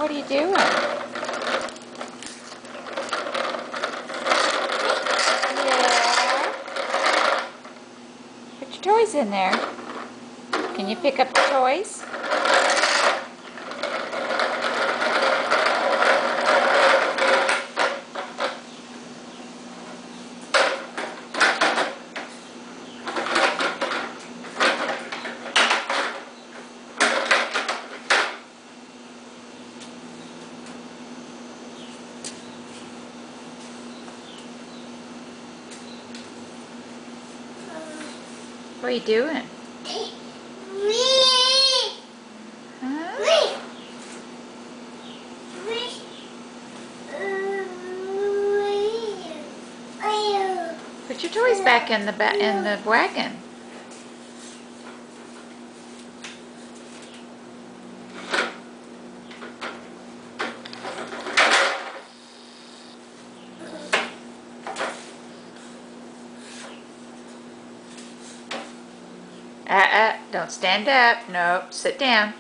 What are you doing? Yeah. Put your toys in there. Can you pick up the toys? What are you doing? Huh? Put your toys back in the wagon. Don't stand up. Nope. Sit down.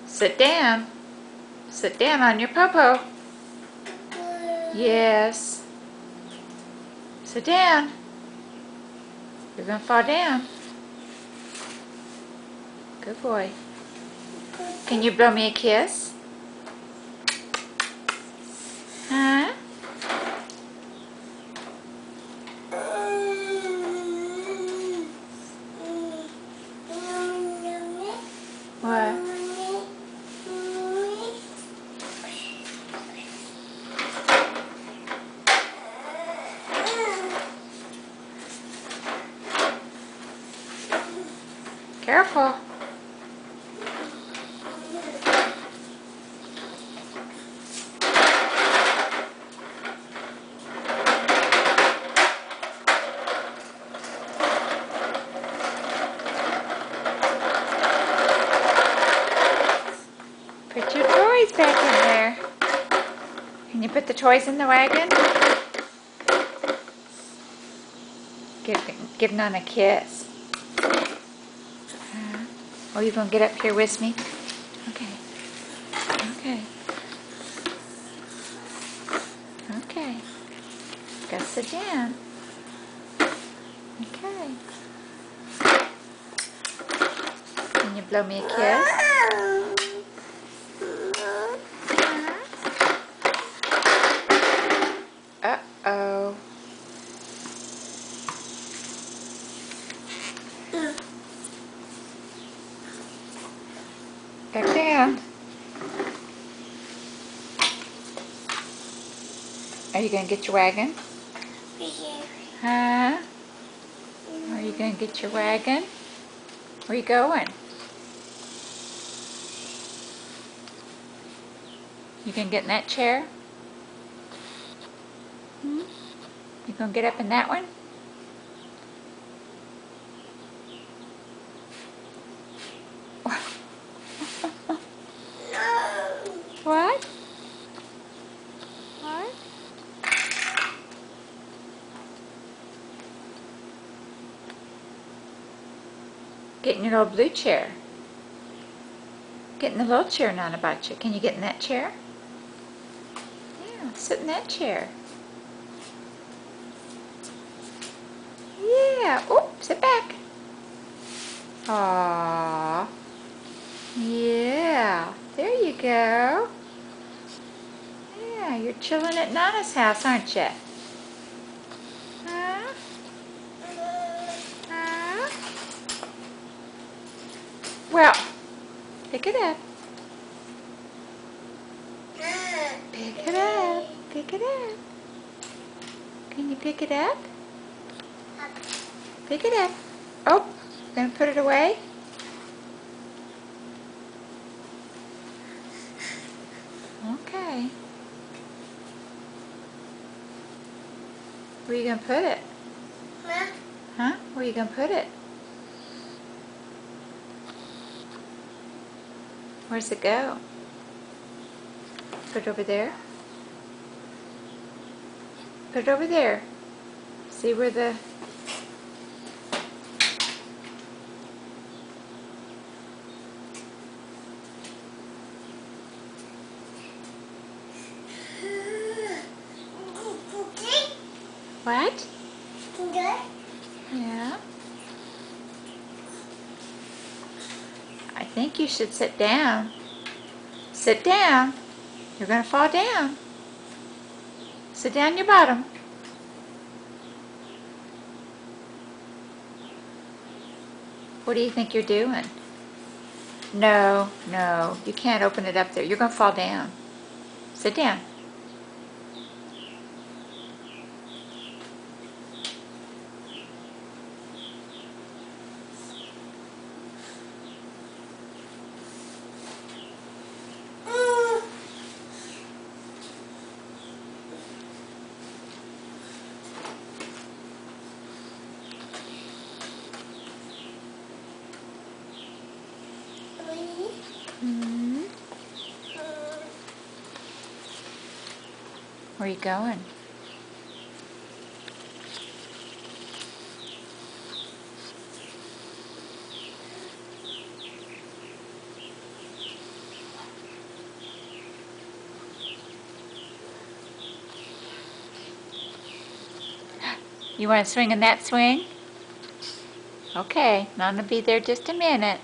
Sit down. Sit down on your popo. Yes. Sit down. You're gonna fall down. Good boy. Can you blow me a kiss? Huh? What? Careful. Put your toys back in there. Can you put the toys in the wagon? Give Nana a kiss. Oh, you gonna get up here with me? Okay. Okay. Okay. Go sit down. Okay. Can you blow me a kiss? Uh-oh. Back down. Are you gonna get your wagon? Huh? Are you gonna get your wagon? Where you going? You gonna get in that chair? Hmm? You gonna get up in that one? What? What? Get in your little blue chair. Get in the little chair, Nana bought you. Can you get in that chair? Yeah, sit in that chair. Yeah. Oh, sit back. Aww. Yeah. There you go. Yeah, you're chilling at Nana's house, aren't you? Huh? Huh? Well, pick it up. Pick it up. Pick it up. Can you pick it up? Pick it up. Oh, gonna put it away? Okay. Where are you gonna put it? Huh? Where are you gonna put it? Where's it go? Put it over there. Put it over there. See where the... What? Good. Yeah. I think you should sit down. Sit down. You're going to fall down. Sit down your bottom. What do you think you're doing? No, no, you can't open it up there. You're going to fall down. Sit down. Hmm. Where are you going? You want to swing in that swing? Okay, I'm going to be there just a minute.